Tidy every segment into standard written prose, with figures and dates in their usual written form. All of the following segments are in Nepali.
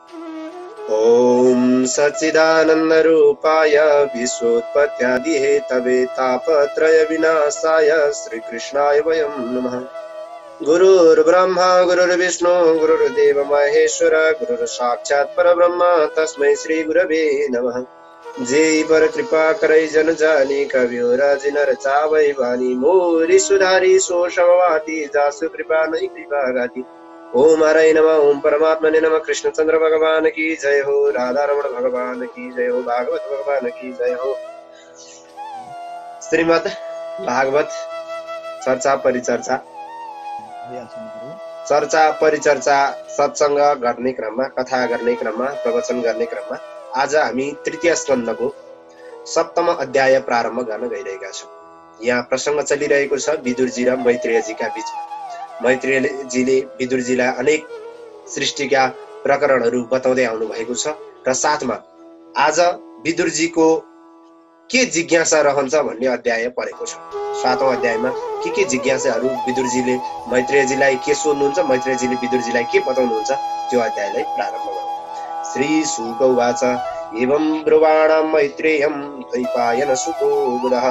ओम सच्चिदानंदरूपाय विश्वोत्पत्त्यादिहेतवे तापत्रय विनाशाय श्रीकृष्णाय वयं नमः। गुरुर्ब्रह्मा गुरुर्विष्णु गुरुर्देव महेश्वर गुरुर्साक्षात् परब्रह्म तस्मै श्री गुरवे नमः। जय पर कृपा करै जन जानी कवियो राजि नर चावै वाणी मोरी सुधारी सो समवाति जासु कृपा नै कृपा गाति। ओम हरै नमः। ओम परमात्मने नमः। कृष्णचंद्र भगवान की जय हो। राधा रमण भगवान की जय हो। भागवत भगवान की जय हो। श्रीमद् भागवत चर्चा परिचर्चा सत्संग गर्ने क्रममा, कथा गर्ने क्रममा, प्रवचन गर्ने क्रममा आज हामी तृतीय स्कन्धको सप्तम अध्याय प्रारम्भ गर्न गइरहेका छौं। यहाँ प्रसंग चलिरहेको छ विदुरजी र मैत्रेयजीका बीचमा। मैत्रेयजीले विदुरजीलाई अनेक सृष्टिका प्रकरणहरू बताउँदै आउनु भएको छ र साथमा आज विदुरजीको के जिज्ञासा रहन्छ भन्ने अध्याय परेको छ। 7औं अध्यायमा के जिज्ञासाहरू विदुरजीले मैत्रेयजीलाई के सोध्नुहुन्छ, मैत्रेयजीले विदुरजीलाई के बताउनुहुन्छ, त्यो अध्यायलाई प्रारम्भ गरौँ। श्री शुक उवाच एवं ब्रुवाणां मैत्रेयं द्वैपायन सुतो बुधः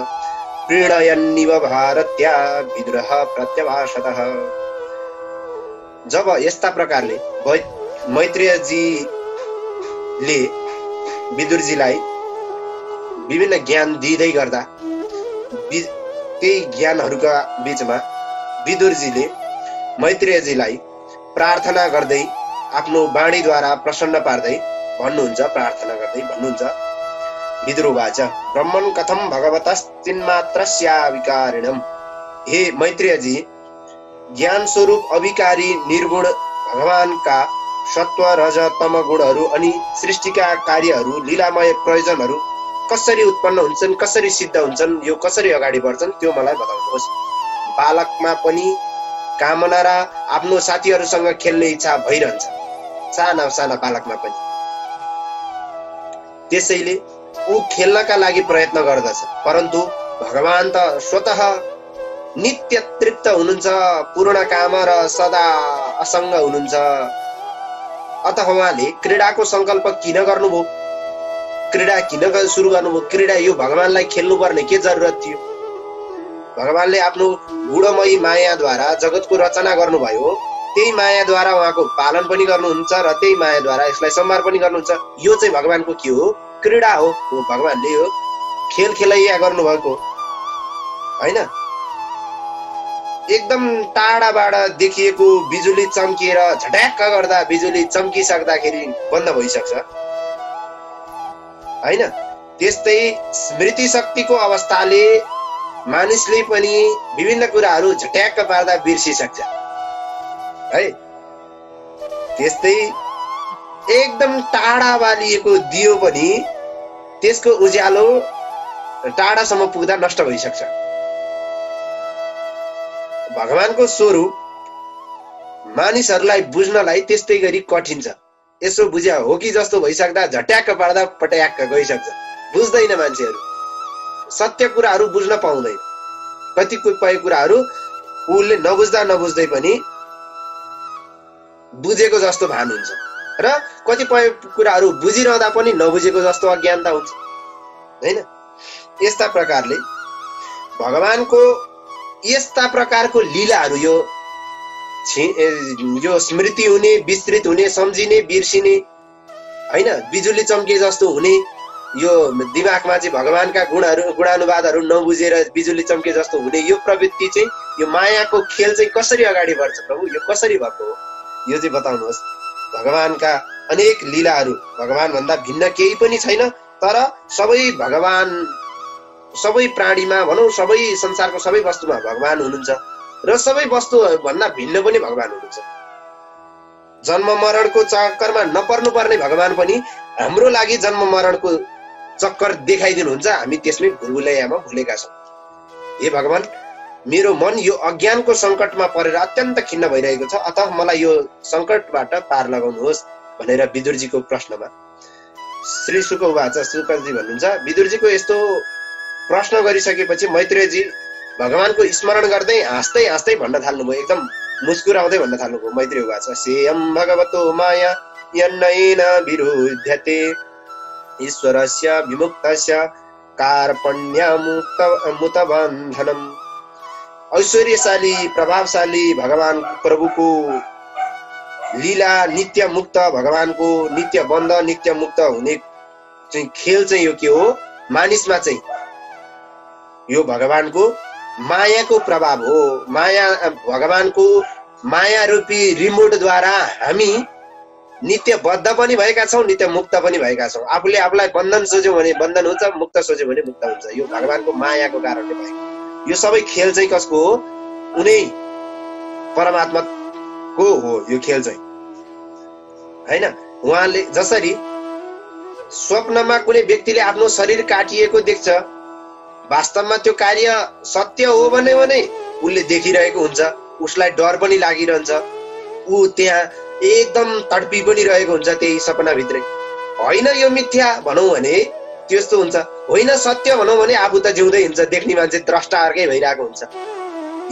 प्रीणयन्निव भारत्या विदुरः प्रत्यभाषतः। जब यस्ता प्रकारले मैत्रेयजीले विदुरजीलाई विभिन्न ज्ञान दिँदै गर्दा त्यही ज्ञानहरूका बीचमा विदुरजीले मैत्रेयजीलाई प्रार्थना गर्दै आफ्नो वाणीद्वारा प्रसन्न पार्दै भन्नुहुन्छ, प्रार्थना गर्दै भन्नुहुन्छ। विदुरवाच ब्रह्मन् कथं भगवतश्चिन्मात्रस्या विकारिणम्। हे मैत्रेयजी, ज्ञान स्वरूप अविकारी निर्गुण भगवानका सत्व रज तम गुणहरू अनि सृष्टिका कार्यहरू, लीलामय प्रयोजनहरू कसरी उत्पन्न हुन्छन्, कसरी सिद्ध हुन्छन्, यो कसरी अगाडि बढ्छन्, त्यो मलाई बताउनुहोस्। बालकमा पनि कामना र आफ्नो साथीहरूसँग खेल्ने इच्छा भइरहन्छ, साना साना बालकमा पनि। त्यसैले ऊ खेल्नका लागि प्रयत्न गर्दछ, परन्तु भगवान त स्वतः नित्य तृप्त हुनुहुन्छ, पूर्ण काम र सदा असंग हुनुहुन्छ। अतः उहाँले क्रीडाको संकल्प किन गर्नुभयो, क्रीडा किन सुरु गर्नुभयो, क्रीडा यो भगवानलाई खेल्नुपर्ने के जरुरत थियो। भगवानले आफ्नो गुणमयी मायाद्वारा जगतको रचना गर्नुभयो, त्यही मायाद्वारा उहाँको पालन पनि गर्नुहुन्छ र त्यही मायाद्वारा यसलाई सम्हार पनि गर्नुहुन्छ। यो चाहिँ भगवानको के हो, क्रीडा हो। भगवानले यो खेल खेलैया गर्नुभएको हैन। एकदम टाढाबाट देखिएको बिजुली चम्किएर झट्याक्क गर्दा बिजुली चम्किसक्दाखेरि बन्द भइसक्छ हैन। त्यस्तै स्मृति शक्तिको अवस्थाले मानिसले पनि विभिन्न कुराहरू झट्याक्क पार्दा बिर्सिसक्छ है। त्यस्तै एकदम टाढा बालिएको दियो पनि त्यसको उज्यालो टाढासम्म पुग्दा नष्ट भइसक्छ। भगवानको स्वरूप मानिसहरूलाई बुझ्नलाई त्यस्तै गरी कठिन छ। यसो बुझ्या हो कि जस्तो भइसक्दा झट्याक्क पार्दा पट्याक्क गइसक्छ, बुझ्दैन मान्छेहरू। सत्य कुराहरू बुझ्न पाउँदैन। कतिपय कुराहरू उसले नबुझ्दै पनि बुझेको जस्तो भान हुन्छ र कतिपय कुराहरू बुझिरहँदा पनि नबुझेको जस्तो अज्ञानता हुन्छ हैन। यस्ता प्रकारले भगवानको यस्ता प्रकारको लीलाहरू, यो स्मृति हुने, विस्तृत हुने, सम्झिने, बिर्सिने हैन, बिजुली चम्के जस्तो हुने, यो दिमागमा चाहिँ भगवानका गुणानुवादहरू नबुझेर बिजुली चम्के जस्तो हुने यो प्रवृत्ति चाहिँ, यो मायाको खेल चाहिँ कसरी अगाडि बढ्छ प्रभु, यो कसरी भएको हो, यो चाहिँ बताउनुहोस्। भगवानका अनेक लीलाहरू भगवान भन्दा भिन्न केही पनि छैन, तर सबै भगवान, सबै प्राणीमा भनौं, सबै संसारको सबै वस्तुमा भगवान हुनुहुन्छ र सबै वस्तु भन्दा भिन्न पनि भगवान हुनुहुन्छ। जन्म मरणको चक्करमा नपर्नु पर्ने भगवान पनि हाम्रो लागि जन्म मरणको चक्कर देखाइदिनुहुन्छ। हामी त्यसमै भुलभुलैयामा भुलेका छौं। हे भगवान, मेरो मन यो अज्ञानको संकटमा परेर अत्यन्त खिन्न भइरहेको छ, अतः मलाई यो संकटबाट पार लगाउनुहोस् भनेर विदुरजीको प्रश्नमा श्री शुक उवाच, शुकजी भन्नुहुन्छ, विदुरजीको यस्तो प्रश्न गरिसकेपछि मैत्रेयजी भगवानको स्मरण गर्दै हाँस्दै हाँस्दै भन्न थाल्नुभयो, एकदम मुस्कुराउँदै भन्न थाल्नुभयो। मैत्रेय उवाच सेयं भगवतो माया यन्नयेन विरुध्यते ईश्वरस्य विमुक्तस्य कार्पण्यमुतबन्धनम्। ऐश्वर्यशाली प्रभावशाली भगवान प्रभुको लीला नित्य मुक्त भगवानको नित्य बन्द नित्य मुक्त हुने चाहिँ खेल चाहिँ यो के हो मानिसमा चाहिँ यो भगवानको मायाको प्रभाव हो। माया भगवानको माया रूपी रिमोटद्वारा हामी नित्य बद्ध पनि भएका छौँ नित्य मुक्त पनि भएका छौँ। आफूले आफूलाई बन्धन सोच्यौँ भने बन्धन हुन्छ, मुक्त सोच्यौँ भने मुक्त हुन्छ। यो भगवानको मायाको कारणले भएको यो सबै खेल चाहिँ कसको हो? उनै परमात्माको हो यो खेल चाहिँ, हैन? उहाँले जसरी स्वप्नमा कुनै व्यक्तिले आफ्नो शरीर काटिएको देख्छ, वास्तवमा त्यो कार्य सत्य हो भने उसले देखिरहेको हुन्छ, उसलाई डर पनि लागिरहन्छ, ऊ त्यहाँ एकदम तडपी पनि रहेको हुन्छ त्यही सपनाभित्रै। होइन यो मिथ्या भनौँ भने त्यस्तो हुन्छ, होइन सत्य भनौँ भने आफू त जिउँदै हुन्छ, देख्ने मान्छे द्रष्टा अर्कै भइरहेको हुन्छ।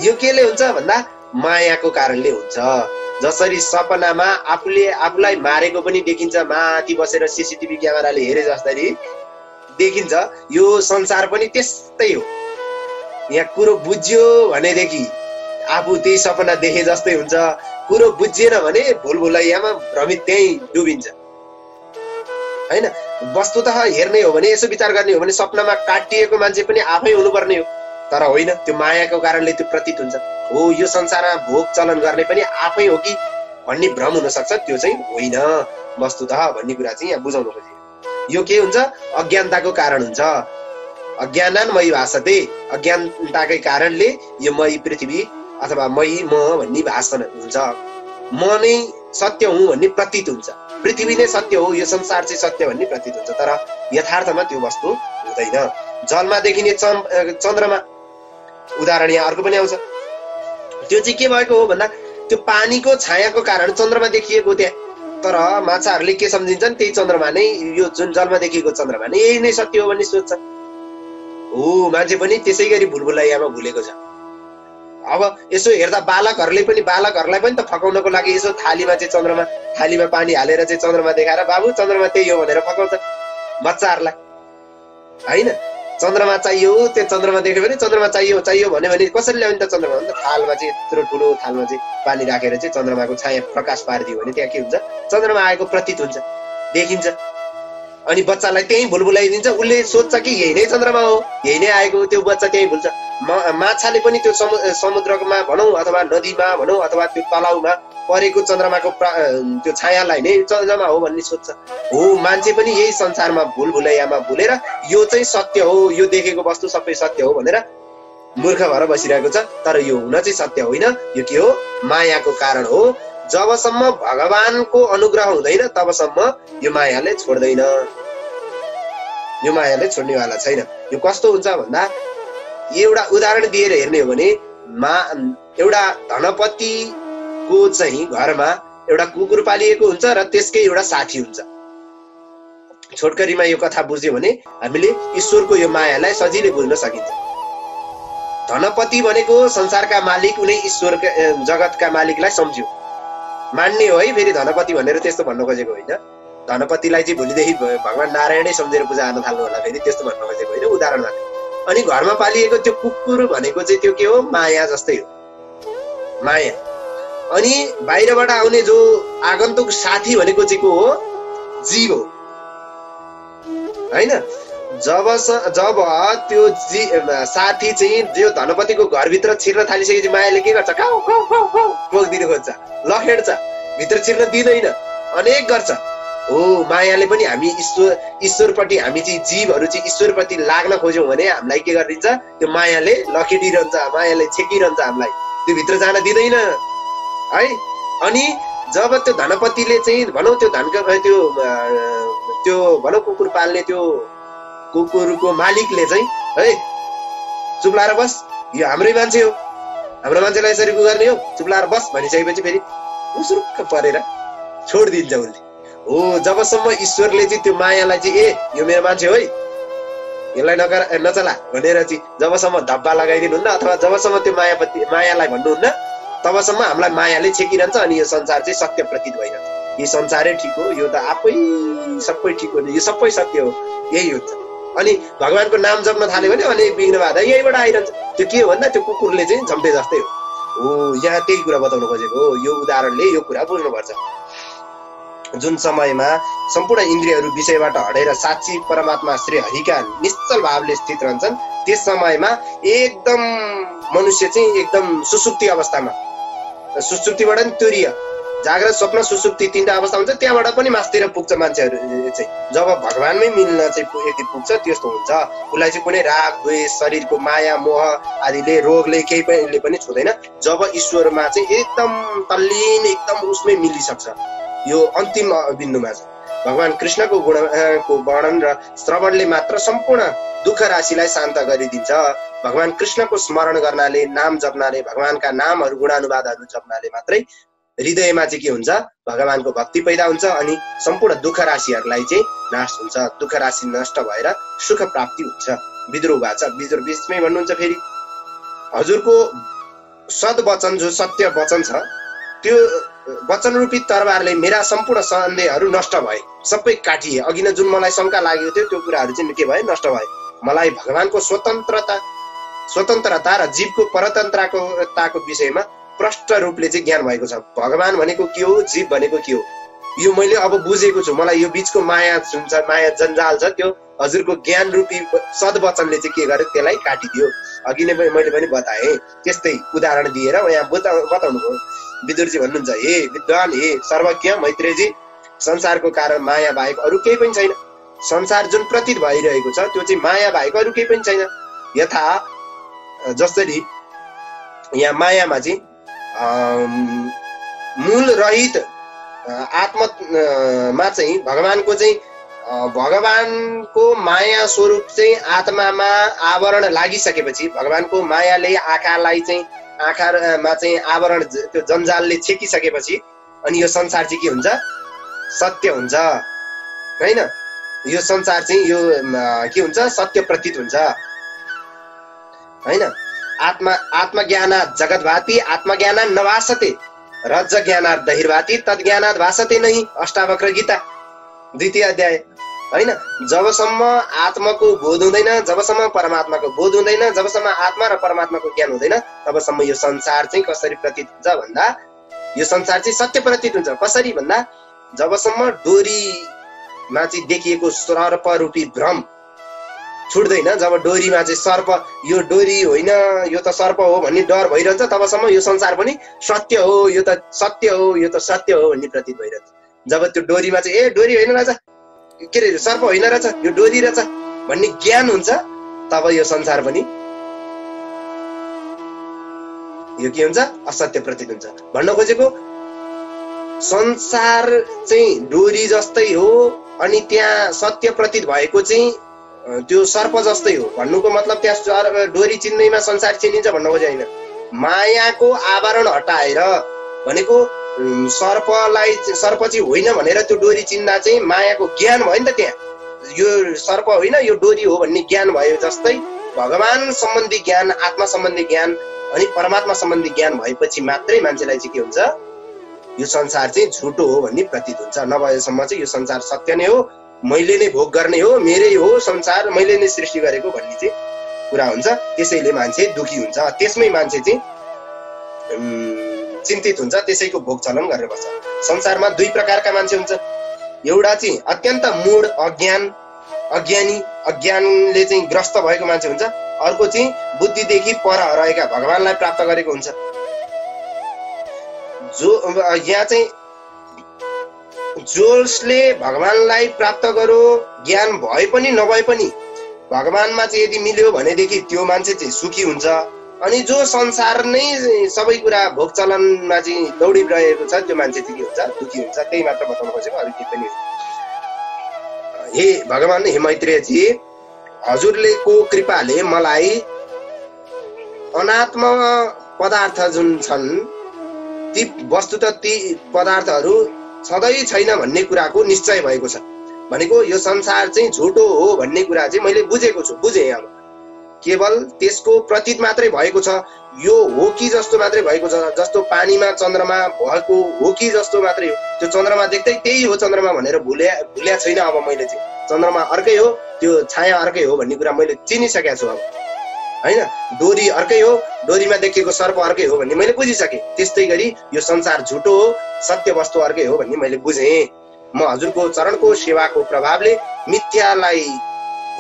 यो केले हुन्छ भन्दा मायाको कारणले हुन्छ। जसरी सपनामा आफूले आफूलाई मारेको पनि देखिन्छ, माथि बसेर सीसीटीभी क्यामेराले हेरे जसरी देखिन्छ, यो संसार पनि त्यस्तै हो। यहाँ कुरो बुझ्यो भनेदेखि आफू त्यही सपना देखे जस्तै हुन्छ, कुरो बुझिएन भने भुलभुलैयामा भ्रमित त्यही डुबिन्छ, हैन? वस्तुतः हेर्ने हो भने यसो विचार गर्ने हो भने सपनामा काटिएको मान्छे पनि आफै हुनुपर्ने हो, तर होइन, त्यो मायाको कारणले त्यो प्रतीत हुन्छ। हो यो संसारमा भोग चलन गर्ने पनि आफै हो कि भन्ने भ्रम हुन सक्छ, त्यो चाहिँ होइन वस्तुतः भन्ने कुरा चाहिँ यहाँ बुझाउनु खोजेको। यो के हुन्छ? अज्ञानताको कारण हुन्छ। अज्ञानान्मयी भासते, अज्ञानताकै कारणले यो मयी पृथ्वी अथवा मयी म भन्ने भाषण हुन्छ। म नै सत्य हुँ भन्ने प्रतीत हुन्छ, पृथ्वी नै सत्य हो, यो संसार चाहिँ सत्य भन्ने प्रतीत हुन्छ, तर यथार्थमा त्यो वस्तु हुँदैन। जलमा देखिने चन्द्रमा उदाहरण यहाँ अर्को पनि आउँछ। त्यो चाहिँ के भएको हो भन्दा त्यो पानीको छायाको कारण चन्द्रमा देखिएको त्यहाँ, तर माछाहरूले के सम्झिन्छन्? त्यही चन्द्रमा नै, यो जुन जलमा देखिएको चन्द्रमा नै यही नै सत्य हो भन्ने सोच्छ। हो मान्छे पनि त्यसै गरी भुलभुलैयामा भुलेको छ। अब यसो हेर्दा बालकहरूलाई पनि त फकाउनको लागि यसो थालीमा चाहिँ चन्द्रमा, थालीमा पानी हालेर चाहिँ चन्द्रमा देखाएर बाबु चन्द्रमा त्यही हो भनेर फकाउँछ बच्चाहरूलाई, होइन? चन्द्रमा चाहियो, त्यो चन्द्रमा देख्यो भने चन्द्रमा चाहियो भन्यो भने कसरी ल्याउने त चन्द्रमा? भने थालमा चाहिँ यत्रो ठुलो थालमा चाहिँ पानी राखेर चाहिँ चन्द्रमाको छाया प्रकाश पारिदियो भने त्यहाँ के हुन्छ? चन्द्रमा आएको प्रतीत हुन्छ, देखिन्छ। अनि बच्चालाई त्यही भुलभुलाइदिन्छ, उसले सोच्छ कि यही नै चन्द्रमा हो, यही नै आएको, त्यो बच्चा त्यही भुल्छ। माछाले पनि त्यो समुद्रमा भनौँ अथवा नदीमा भनौँ अथवा त्यो तलाउमा परेको चन्द्रमाको त्यो छायालाई नै चन्द्रमा हो भन्ने सोच्छ। हो मान्छे पनि यही संसारमा भुलभुलैयामा भुलेर यो चाहिँ सत्य हो, यो देखेको वस्तु सबै सत्य हो भनेर मूर्ख भएर बसिरहेको छ, तर यो हुन चाहिँ सत्य होइन। यो के हो? मायाको कारण हो। जबसम्म भगवानको अनुग्रह हुँदैन तबसम्म यो मायाले छोड्दैन, यो मायाले छोड्नेवाला छैन। यो कस्तो हुन्छ भन्दा एउटा उदाहरण दिएर हेर्ने हो भने एउटा धनपतिको चाहिँ घरमा एउटा कुकुर पालिएको हुन्छ र त्यसकै एउटा साथी हुन्छ। छोटकरीमा यो कथा बुझ्यो भने हामीले ईश्वरको यो मायालाई सजिलै बुझ्न सकिन्छ। धनपति भनेको संसारका मालिक, उनी ईश्वर जगतका मालिकलाई सम्झ्यो, मान्ने हो है। फेरि धनपति भनेर त्यस्तो भन्न खोजेको होइन, धनपतिलाई चाहिँ भोलिदेखि भगवान नारायणै सम्झेर पूजा गर्न थाल्नु होला, फेरि त्यस्तो भन्न खोजेको होइन, उदाहरण मात्र। अनि घरमा पालिएको त्यो कुकुर भनेको चाहिँ त्यो के हो? माया जस्तै हो, माया। अनि बाहिरबाट आउने जो आगन्तुक साथी भनेको चाहिँ को हो? जीव हो, हैन? जब त्यो साथी चाहिँ जो धनपतिको घरभित्र छिर्न थालिसकेपछि मायाले के गर्छ? खाऊ खाऊ खाऊ खाऊ ठोकिदिनु खोज्छ, लखेड्छ, भित्र छिर्न दिँदैन, अनेक गर्छ। हो मायाले पनि हामी ईश्वरपट्टि, हामी चाहिँ जीवहरू चाहिँ ईश्वरपट्टि लाग्न खोज्यौँ भने हामीलाई के गरिदिन्छ? त्यो मायाले लखेडिरहन्छ, मायाले छेकिरहन्छ, हामीलाई त्यो भित्र जान दिँदैन है। अनि जब त्यो धनपतिले चाहिँ भनौँ त्यो भनौँ कुकुर पाल्ने त्यो कुकुरको मालिकले चाहिँ है चुप लाएर बस, यो हाम्रै मान्छे हो, हाम्रो मान्छेलाई यसरी गर्ने हो, चुप लाएर बस भनिसकेपछि फेरि उसुरुक्क परेर छोडिदिन्छ उसले। हो जबसम्म ईश्वरले चाहिँ त्यो मायालाई चाहिँ ए यो मेरो मान्छे हो है, यसलाई नचला भनेर चाहिँ जबसम्म धब्बा लगाइदिनुहुन्न अथवा जबसम्म त्यो मायालाई भन्नुहुन्न तबसम्म हामीलाई मायाले छेकिरहन्छ अनि यो संसार चाहिँ सत्य प्रतीत भइरहन्छ। यो संसारै ठिक हो, यो त आफै सबै ठिक हो, यो सबै सत्य हो, यही हुन्छ। अनि भगवानको नाम जप्न थाल्यो भने अनेक विघ्न बाधा यहीबाट आइरहन्छ। त्यो के हो भन्दा त्यो कुकुरले चाहिँ झम्टे जस्तै हो। यहाँ त्यही कुरा बताउन खोजेको हो। यो उदाहरणले यो कुरा बुझ्नुपर्छ। जुन समयमा सम्पूर्ण इन्द्रियहरू विषयबाट हटेर साक्षी परमात्मा श्री हरिका निश्चल भावले स्थित रहन्छन्, त्यस समयमा एकदम मनुष्य चाहिँ एकदम सुसुप्ति अवस्थामा, सुसुप्तिबाट नि तुरीय, जाग्रत स्वप्न सुसुप्ति तीनटा अवस्था हुन्छ, त्यहाँबाट पनि मास्तिर पुग्छ मान्छेहरू चाहिँ। जब भगवानमै मिल्न चाहिँ यदि पुग्छ त्यस्तो हुन्छ। उसलाई चाहिँ कुनै राग द्वेष शरीरको माया मोह आदिले रोगले केही पनि छुँदैन। जब ईश्वरमा चाहिँ एकदम तल्लीन एकदम उसमै मिलिसक्छ, यो अन्तिम बिन्दुमा छ। भगवान कृष्णको गुणको वर्णन र श्रवणले मात्र सम्पूर्ण दुःख राशिलाई शान्त गरिदिन्छ। भगवान कृष्णको स्मरण गर्नाले, नाम जप्नाले, भगवानका नामहरू गुणानुवादहरू जप्नाले मात्रै हृदयमा चाहिँ के हुन्छ, भगवानको भक्ति पैदा हुन्छ अनि सम्पूर्ण दुःख राशिहरूलाई चाहिँ नाश हुन्छ। दुःख राशि नष्ट भएर सुख प्राप्ति हुन्छ। विद्रोह भएको छ। विद्रोह बिचमै भन्नुहुन्छ फेरि हजुरको सद्वचन जो सत्य वचन छ, त्यो वचन रूपी तरबारले मेरा सम्पूर्ण सन्देहहरू नष्ट भए, सबै काटिए। अघि नै जुन मलाई शंका लागेको थियो त्यो कुराहरू चाहिँ के भए, नष्ट भए। मलाई भगवानको स्वतन्त्रता र जीवको परतन्त्रताको विषयमा प्रष्ट रूपले चाहिँ ज्ञान भएको छ। भगवान भनेको के हो, जीव भनेको के हो, यो मैले अब बुझेको छु। मलाई यो बीचको माया हुन्छ, माया जन्जाल छ, त्यो हजुरको ज्ञान रूपी सद्वचनले चाहिँ के गर्यो, त्यसलाई काटिदियो। अघि नै मैले पनि बताएँ। त्यस्तै उदाहरण दिएर यहाँ बताउनु भयो। विदुरजी भन्नुहुन्छ, हे विद्वान, हे सर्वज्ञ मैत्रेयजी, संसारको कारण माया बाहेक अरू केही पनि छैन। संसार जुन प्रतीत भइरहेको छ त्यो चाहिँ माया बाहेक अरू केही पनि छैन। यथा जसरी यहाँ मायामा चाहिँ मूल रहित आत्मा चाहिँ भगवानको माया स्वरूप चाहिँ आत्मामा आवरण लागिसकेपछि, भगवानको मायाले आँखामा चाहिँ आवरण त्यो जन्जालले छेकिसकेपछि अनि यो संसार चाहिँ के हुन्छ, सत्य हुन्छ हैन। यो संसार चाहिँ यो के हुन्छ, सत्य प्रतीत हुन्छ हैन। आत्मज्ञानात् जगद्भाति आत्मज्ञानात् न भासते, रज्ज ज्ञानात् बहिर्भाति तद्ज्ञानात् भासते नहि। अष्टावक्र गीता 2य अध्याय हैन। जबसम्म आत्माको बोध हुँदैन, जबसम्म परमात्माको बोध हुँदैन, जबसम्म आत्मा र परमात्माको ज्ञान हुँदैन, तबसम्म यो संसार चाहिँ कसरी प्रतीत हुन्छ भन्दा, यो संसार चाहिँ सत्य प्रतीत हुन्छ। कसरी भन्दा, जबसम्म डोरीमा चाहिँ देखिएको सर्प रूपी भ्रम छुट्दैन, जब डोरीमा चाहिँ सर्प, यो डोरी होइन यो त सर्प हो भन्ने डर भइरहन्छ, तबसम्म यो संसार पनि सत्य हो, यो त सत्य हो, यो त सत्य हो भन्ने प्रतीत भइरहन्छ। जब त्यो डोरीमा चाहिँ ए डोरी होइन रहेछ, के अरे सर्प होइन रहेछ, यो डोरी रहेछ भन्ने ज्ञान हुन्छ, तब यो संसार पनि यो के हुन्छ, असत्य प्रतीत हुन्छ। भन्न खोजेको संसार चाहिँ डोरी जस्तै हो अनि त्यहाँ सत्य प्रतीत भएको चाहिँ त्यो सर्प जस्तै हो भन्नुको मतलब त्यहाँ डोरी चिन्दैमा संसार चिनिन्छ भन्न खोजे होइन। मायाको आवरण हटाएर भनेको सर्प चाहिँ होइन भनेर त्यो डोरी चिन्दा चाहिँ मायाको ज्ञान भयो नि त। त्यहाँ यो सर्प होइन यो डोरी हो भन्ने ज्ञान भयो जस्तै भगवान सम्बन्धी ज्ञान, आत्मा सम्बन्धी ज्ञान अनि परमात्मा सम्बन्धी ज्ञान भएपछि मात्रै मान्छेलाई चाहिँ के हुन्छ, यो संसार चाहिँ झुटो हो भन्ने प्रतीत हुन्छ। नभएसम्म चाहिँ यो संसार सत्य नै हो, मैले नै भोग गर्ने हो, मेरै हो संसार, मैले नै सृष्टि गरेको भन्ने चाहिँ कुरा हुन्छ। त्यसैले मान्छे दुखी हुन्छ, त्यसमै मान्छे चाहिँ चिन्तित हुन्छ, त्यसैको भोग चलन गरेर बस्छ। संसारमा 2 प्रकारका मान्छे हुन्छ। एउटा चाहिँ अत्यन्त मूढ अज्ञानले चाहिँ ग्रस्त भएको मान्छे हुन्छ। अर्को चाहिँ बुद्धिदेखि पर रहेका भगवानलाई प्राप्त गरेको हुन्छ। जो यहाँ चाहिँ जसले भगवानलाई प्राप्त गरो, ज्ञान भए पनि नभए पनि भगवानमा चाहिँ यदि मिल्यो भनेदेखि त्यो मान्छे चाहिँ सुखी हुन्छ। अनि जो संसार नै सबै कुरा भोग चलनमा चाहिँ दौडिरहेको छ त्यो मान्छे चाहिँ के हुन्छ, दुखी हुन्छ। त्यही मात्र बताउन खोजेको, अरू केही पनि। हे भगवान, हे मैत्रेयजी, हजुरले को कृपाले मलाई अनात्म पदार्थ जुन छन् ती वस्तुतः ती पदार्थहरू सधैँ छैन भन्ने कुराको निश्चय भएको छ। भनेको यो संसार चाहिँ झुटो हो भन्ने कुरा चाहिँ मैले बुझेको छु, बुझेँ। अब केवल त्यसको प्रतीत मात्रै भएको छ, यो हो कि जस्तो मात्रै भएको छ, जस्तो पानीमा चन्द्रमा भएको हो कि जस्तो मात्रै हो। त्यो चन्द्रमा देख्दै त्यही हो चन्द्रमा भनेर भुल्या छैन। अब मैले चाहिँ चन्द्रमा अर्कै हो, त्यो छाया अर्कै हो भन्ने कुरा मैले चिनिसकेको छु अब, हैन। डोरी अर्कै हो, डोरीमा देखिएको सर्प अर्कै हो भन्ने मैले बुझिसकेँ। त्यस्तै गरी यो संसार झुटो हो, सत्य वस्तु अर्कै हो भन्ने मैले बुझेँ। म हजुरको चरणको सेवाको प्रभावले मिथ्यालाई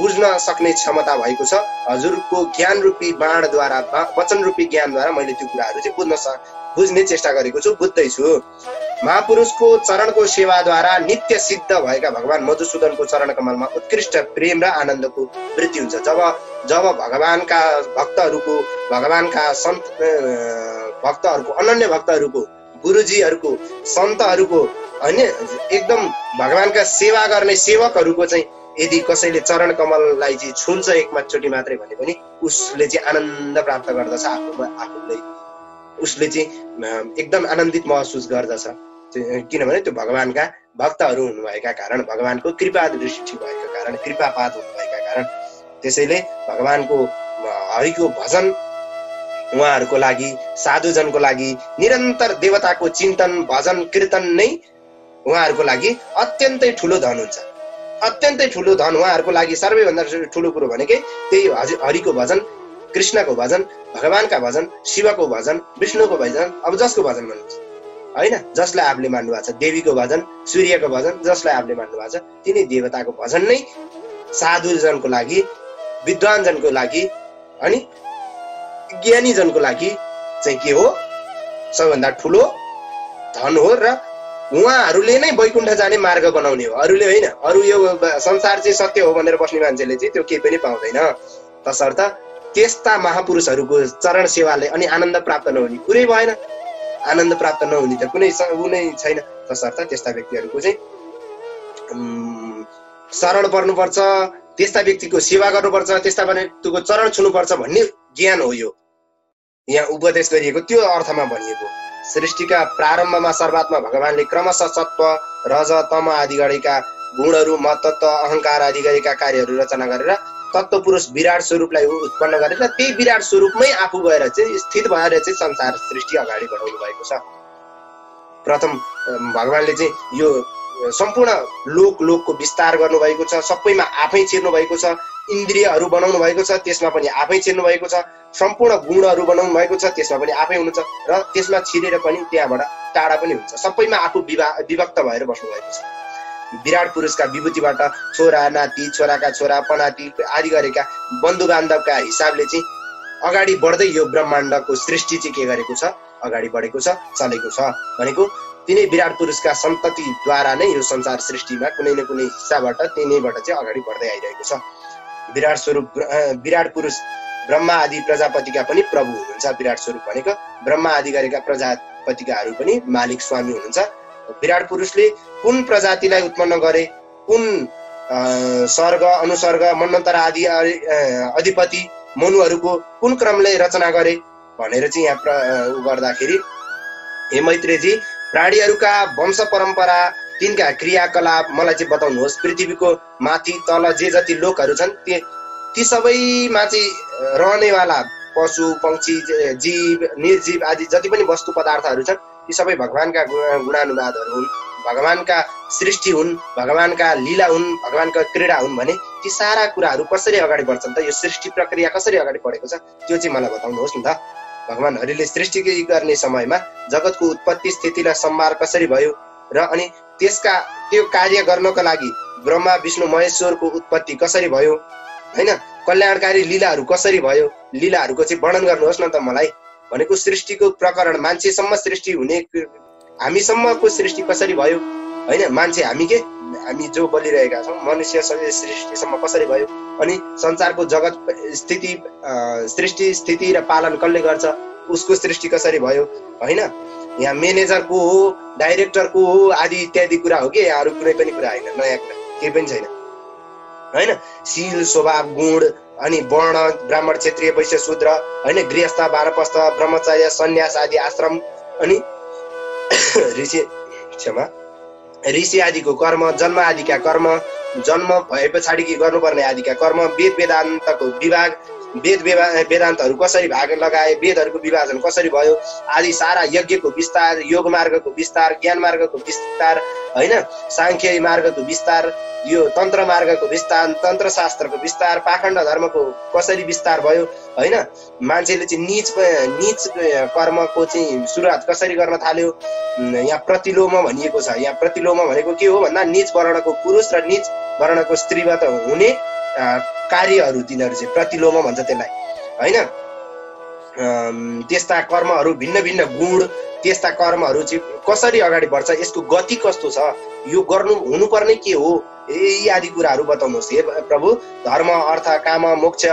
बुझ्न सक्ने क्षमता भएको छ। हजुरको ज्ञान रूपी बाणद्वारा, वचन रूपी ज्ञानद्वारा मैले त्यो कुराहरू चाहिँ बुझ्ने चेष्टा गरेको छु, बुझ्दैछु। महापुरुषको चरणको सेवाद्वारा नित्य सिद्ध भएका भगवान मधुसूदनको चरण कमलमा उत्कृष्ट प्रेम र आनन्दको वृद्धि हुन्छ। जब भगवानका भक्तहरूको, भगवानका सन्त भक्तहरूको, अनन्य भक्तहरूको, गुरुजीहरूको, सन्तहरूको, हैन, एकदम भगवानका सेवा गर्ने सेवकहरूको चाहिँ यदि कसैले चरण कमललाई चाहिँ छुन्छ एकचोटि मात्रै भने पनि उसले चाहिँ आनन्द प्राप्त गर्दछ, आफूले उसले चाहिँ एकदम आनन्दित महसुस गर्दछ। किनभने त्यो भगवानका भक्तहरू हुनुभएका कारण, भगवानको कृपा दृष्टि भएका कारण, कृपापात हुनुभएका कारण। त्यसैले भगवानको हरिको भजन उहाँहरूको लागि, साधुजनको लागि निरन्तर देवताको चिन्तन, भजन, कीर्तन नै उहाँहरूको लागि अत्यन्तै ठुलो धन हुन्छ। अत्यन्तै ठुलो धन उहाँहरूको लागि सबैभन्दा ठुलो कुरो भनेकै त्यही हरिको भजन, कृष्णको भजन, भगवानका भजन, शिवको भजन, विष्णुको भजन, अब जसको भजन भन्नुहुन्छ, हैन, जसलाई आफूले मान्नु भएको छ, देवीको भजन, सूर्यको भजन, जसलाई आफूले मान्नु भएको छ, तिनी देवताको भजन नै साधुजनको लागि, विद्वानजनको लागि अनि ज्ञानीजनको लागि चाहिँ के हो, सबैभन्दा ठुलो धन हो। र उहाँहरूले नै वैकुण्ठ जाने मार्ग बनाउने हो, अरूले होइन। अरू यो संसार चाहिँ सत्य हो भनेर बस्ने मान्छेले चाहिँ त्यो केही पनि पाउँदैन। तसर्थ त्यस्ता महापुरुषहरूको चरण सेवाले अनि आनन्द प्राप्त नहुने कुरै भएन। आनन्द प्राप्त नहुने त कुनै छैन। तसर्थ त्यस्ता व्यक्तिहरूको चाहिँ शरण पर्नुपर्छ, त्यस्ता व्यक्तिको सेवा गर्नुपर्छ, त्यस्ता व्यक्तिको चरण छुनुपर्छ भन्ने ज्ञान हो यो यहाँ उपदेश गरिएको, त्यो अर्थमा भनिएको। सृष्टिका प्रारम्भमा सर्वात्मा भगवानले क्रमशः सत्व, रज, तम आदि गरेका गुणहरू, महत्त्व, अहंकार आदि गरेका कार्यहरू रचना गरेर तत्त्व पुरुष विराट स्वरूपलाई उत्पन्न गरेर त्यही विराट स्वरूपमै आफू गएर चाहिँ स्थित भएर चाहिँ संसार सृष्टि अगाडि बढाउनु भएको छ। प्रथम भगवानले चाहिँ यो सम्पूर्ण लोकको विस्तार गर्नुभएको छ, सबैमा आफै छिर्नु भएको छ, इन्द्रियहरू बनाउनु भएको छ, त्यसमा पनि आफै छिर्नु भएको छ, सम्पूर्ण गुणहरू बनाउनु भएको छ, त्यसमा पनि आफै हुनुहुन्छ र त्यसमा छिरेर पनि त्यहाँबाट टाढा पनि हुन्छ। सबैमा आफू विभक्त भएर बस्नु भएको छ। विराट पुरुषका विभूतिबाट छोरा, नाति, छोराका छोरा, पनाति आदि गरेका बन्धु बान्धवका हिसाबले चाहिँ अगाडि बढ्दै यो ब्रह्माण्डको सृष्टि चाहिँ के गरेको छ, अगाडि बढेको छ, चलेको छ। भनेको तिनै विराट पुरुषका सन्ततिद्वारा नै यो संसार सृष्टिमा कुनै न कुनै हिस्साबाट तिनैबाट चाहिँ अगाडि बढ्दै आइरहेको छ। विराट स्वरूप विराट पुरुष ब्रह्मा आदि प्रजापतिका पनि प्रभु हुनुहुन्छ। विराट स्वरूप भनेको ब्रह्मा आदि गरेका प्रजापतिकाहरू पनि मालिक स्वामी हुनुहुन्छ। विराट पुरुषले कुन प्रजातिलाई उत्पन्न गरे, कुन सर्ग, अनुसर्ग, मन्वन्तर आदि अधिपति मनुहरूको कुन क्रमले रचना गरे भनेर चाहिँ यहाँ गर्दाखेरि हे मैत्रेयजी, प्राणीहरूका वंश परम्परा, तिनका क्रियाकलाप मलाई चाहिँ बताउनुहोस्। पृथ्वीको माथि तल जे जति लोकहरू छन् ती सबैमा चाहिँ रहनेवाला पशु, पक्षी, जीव, निर्जीव आदि जति पनि वस्तु पदार्थहरू छन् ती सबै भगवानका गुणानुवादहरू हुन्, भगवानका सृष्टि हुन्, भगवानका लीला हुन्, भगवानका क्रीडा हुन्। भने ती सारा कुराहरू कसरी अगाडि बढ्छन् त, यो सृष्टि प्रक्रिया कसरी अगाडि बढेको छ त्यो चाहिँ मलाई बताउनुहोस् न त। भगवान हरिले सृष्टि गर्ने समयमा जगतको उत्पत्ति स्थितिलाई सम्हार कसरी भयो र अनि त्यो कार्य गर्नको लागि ब्रह्मा विष्णु महेश्वरको उत्पत्ति कसरी भयो, हैन, कल्याणकारी लीलाहरू कसरी भयो, लीलाहरूको चाहिँ वर्णन गर्नुहोस् न त मलाई। भनेको सृष्टिको प्रकरण, मान्छेसम्म सृष्टि हुने, हामीसम्मको सृष्टि कसरी भयो, हैन, मान्छे हामी जो बोलिरहेका छौँ मनुष्य सृष्टिसम्म कसरी भयो, अनि संसारको जगत स्थिति, सृष्टि स्थिति र पालन कसले गर्छ, उसको सृष्टि कसरी भयो, हैन। यहाँ म्यानेजरको हो, डाइरेक्टरको हो आदि इत्यादि कुरा हो कि अरू कुनै पनि कुरा होइन, नयाँ कुरा केही पनि छैन, हैन। शील, स्वभाव, गुण अनि वर्ण, ब्राह्मण, क्षत्रिय, वैश्य, शूद्र, हैन, गृहस्थ, वानप्रस्थ, ब्रह्मचर्य, सन्यास आदि आश्रम अनि ऋषि आदिको कर्म, जन्म आदिका कर्म, जन्म भए पछाडि के गर्नुपर्ने आदिका कर्म, वेद वेदान्तको विभाग, वेदान्तहरू कसरी भाग लगाए, वेदहरूको विभाजन कसरी भयो आदि सारा यज्ञको विस्तार, योग मार्गको विस्तार, ज्ञान मार्गको विस्तार हैन, सांख्य मार्गको विस्तार, यो तन्त्र मार्गको विस्तार, तन्त्र शास्त्रको विस्तार, पाखण्ड धर्मको कसरी विस्तार भयो हैन, मान्छेले चाहिँ नीच कर्मको चाहिँ सुरुवात कसरी गर्न थाल्यो। यहाँ प्रतिलोम भनिएको छ। यहाँ प्रतिलोम भनेको के हो भन्दा नीच वर्णको पुरुष र नीच वर्णको स्त्रीबाट हुने कार्यहरू तिनीहरू चाहिँ प्रतिलोम भन्छ त्यसलाई हैन। त्यस्ता कर्महरू भिन्न भिन्न गुण, त्यस्ता कर्महरू चाहिँ कसरी अगाडि बढ्छ, यसको गति कस्तो छ, यो गर्नु हुनुपर्ने के हो, यी आदि कुराहरू बताउनुहोस् हे प्रभु। धर्म, अर्थ, काम, मोक्ष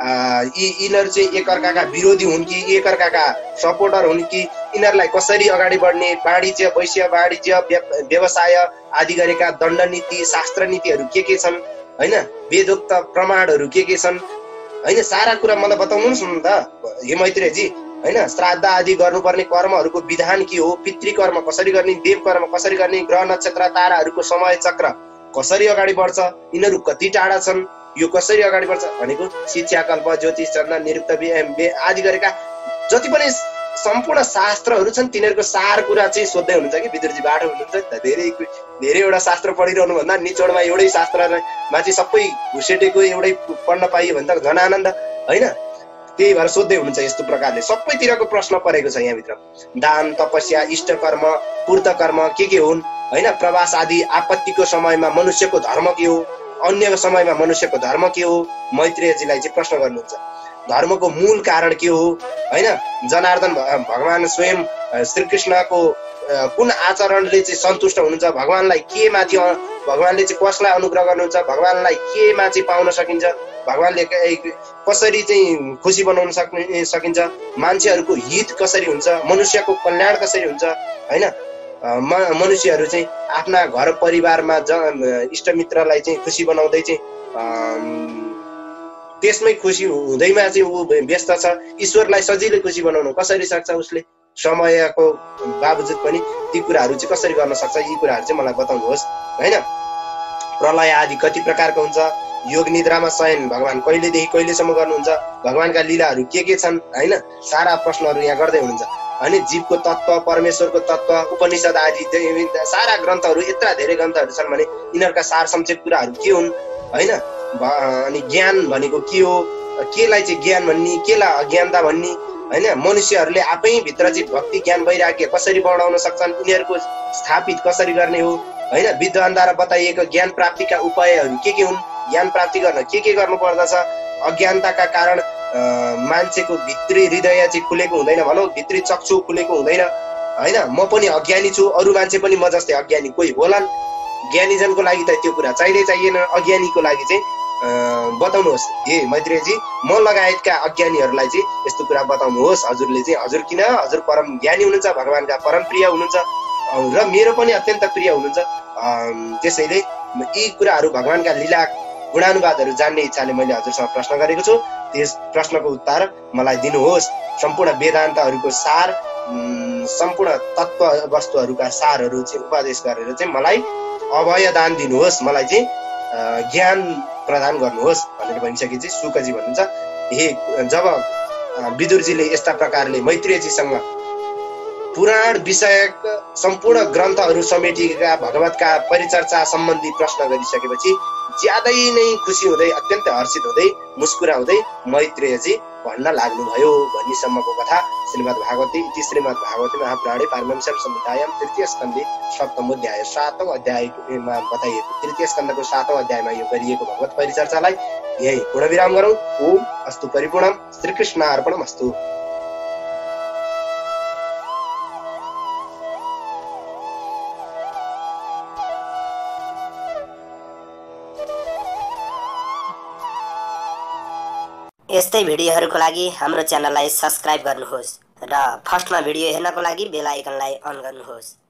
यिनीहरू चाहिँ एकअर्काका विरोधी हुन् कि एकअर्काका सपोर्टर हुन् कि यिनीहरूलाई कसरी अगाडि बढ्ने, वाणिज्य, वैश्य वाणिज्य, व्यवसाय आदि गरेका दण्ड नीति, शास्त्र नीतिहरू के छन् हैन, वेदोक्त प्रमाणहरू के छन् हैन, सारा कुरा मलाई बताउनुहोस् न त हे मैत्रेयजी हैन। श्राद्ध आदि गर्नुपर्ने कर्महरूको विधान के हो, पितृकर्म कसरी गर्ने, देव कर्म कसरी गर्ने, ग्रह नक्षत्र ताराहरूको समय चक्र कसरी अगाडि बढ्छ, यिनीहरू कति टाढा छन्, यो कसरी अगाडि बढ्छ भनेको शिक्षाकल्प, ज्योतिष चन्द्र, निरुक्त आदि गरेका जति पनि सम्पूर्ण शास्त्रहरू छन् तिनीहरूको सार कुरा चाहिँ सोध्दै हुनुहुन्छ कि विदुरजी बाटो हुनुहुन्छ। धेरैवटा शास्त्र पढिरहनु भन्दा निचोडमा एउटै शास्त्रमा चाहिँ सबै घुसेटेको एउटै पढ्न पाइयो भने त झन् आनन्द हैन। त्यही भएर सोध्दै हुनुहुन्छ यस्तो प्रकारले। सबैतिरको प्रश्न परेको छ यहाँभित्र। दान, तपस्या, इष्ट कर्म, पूर्त कर्म के हुन् हैन, प्रवास आदि आपत्तिको समयमा मनुष्यको धर्म के हो, अन्य समयमा मनुष्यको धर्म के हो, मैत्रेयजीलाई चाहिँ प्रश्न गर्नुहुन्छ। धर्मको मूल कारण के हो हैन, जनार्दन भगवान स्वयं श्रीकृष्णको कुन आचरणले चाहिँ सन्तुष्ट हुनुहुन्छ, भगवानलाई के माथि भगवानले चाहिँ कसलाई अनुग्रह गर्नुहुन्छ, भगवानलाई केमा चाहिँ पाउन सकिन्छ, भगवानले कसरी चाहिँ खुसी बनाउन सकिन्छ, मान्छेहरूको हित कसरी हुन्छ, मनुष्यको कल्याण कसरी हुन्छ हैन। मनुष्यहरू चाहिँ आफ्ना घर परिवारमा इष्टमित्रलाई चाहिँ खुसी बनाउँदै चाहिँ त्यसमै खुसी हुँदैमा चाहिँ ऊ व्यस्त छ। ईश्वरलाई सजिलै खुसी बनाउन कसरी सक्छ उसले, समयको बावजुद पनि ती कुराहरू चाहिँ कसरी गर्न सक्छ, यी कुराहरू चाहिँ मलाई बताउनुहोस् हैन। प्रलय आदि कति प्रकारको हुन्छ, योग निद्रामा शयन भगवान कहिलेदेखि कहिलेसम्म गर्नुहुन्छ, भगवानका लीलाहरू के छन् हैन, सारा प्रश्नहरू यहाँ गर्दै हुनुहुन्छ। अनि जीवको तत्त्व, परमेश्वरको तत्त्व, उपनिषद आदि सारा ग्रन्थहरू, यत्रा धेरै ग्रन्थहरू छन् भने यिनीहरूका सार संक्षेप कुराहरू के हुन् हैन। अनि ज्ञान भनेको के हो, केलाई चाहिँ ज्ञान भन्ने, केलाई अज्ञानता भन्ने हैन। मनुष्यहरूले आफै भित्र चाहिँ भक्ति, ज्ञान, वैराग्य कसरी बढाउन सक्छन्, यिनीहरूको स्थापित कसरी गर्ने हो हैन। विद्वानद्वारा बताइएको ज्ञान प्राप्तिका उपायहरू के हुन्, ज्ञान प्राप्ति गर्न के गर्नु पर्दछ, अज्ञानताका कारण मान्छेको भित्री हृदय चाहिँ खुलेको हुँदैन भनौँ, भित्री चक्षु खुलेको हुँदैन हैन। म पनि अज्ञानी छु, अरू मान्छे पनि म जस्तै अज्ञानी कोही होलान्। ज्ञानीजनको लागि त त्यो कुरा चाहिएन, अज्ञानीको लागि चाहिँ बताउनुहोस् हे मैत्रेयजी। म लगायतका अज्ञानीहरूलाई चाहिँ यस्तो कुरा बताउनुहोस् हजुरले चाहिँ। हजुर किन, हजुर परम ज्ञानी हुनुहुन्छ, भगवानका परम प्रिय हुनुहुन्छ र मेरो पनि अत्यन्त प्रिय हुनुहुन्छ। त्यसैले यी कुराहरू भगवानका लीला गुणानुवादहरू जान्ने इच्छाले मैले हजुरसँग प्रश्न गरेको छु। त्यस प्रश्नको उत्तर मलाई दिनुहोस्। सम्पूर्ण वेदान्तहरूको सार, सम्पूर्ण तत्त्व वस्तुहरूका सारहरू चाहिँ उपदेश गरेर चाहिँ मलाई अभय दान दिनुहोस्, मलाई चाहिँ ज्ञान प्रदान गर्नुहोस् भनेर भनिसकेपछि शुकजी भन्नुहुन्छ हे जब विदुरजीले यस्ता प्रकारले मैत्रेयजीसँग पुराण विषयक सम्पूर्ण ग्रन्थहरू समेटिएका भगवतका परिचर्चा सम्बन्धी प्रश्न गरिसकेपछि ज्यादै नै खुसी हुँदै, अत्यन्त हर्षित हुँदै, मुस्कुराउँदै मैत्रेयजी भन्न लाग्नुभयो भन्नेसम्मको कथा श्रीमद् भागवती इति श्रीमद् भागवती महापुराणे पारमहंस्यां संहितायां तृतीय स्कन्धे सप्तमोऽध्याय 7औं अध्यायमा बताइएको, तृतीय स्कन्धको 7औं अध्यायमा यो गरिएको भगवत परिचर्चालाई यही पूर्णविराम गरौँ। ओम अस्तु परिपूर्णम। श्रीकृष्णार्पणमस्तु। यस्तै भिडियोहरूको लागि हाम्रो च्यानललाई सब्स्क्राइब गर्नुहोस् र फर्स्टमा भिडियो हेर्नको लागि बेल आइकनलाई अन गर्नुहोस्।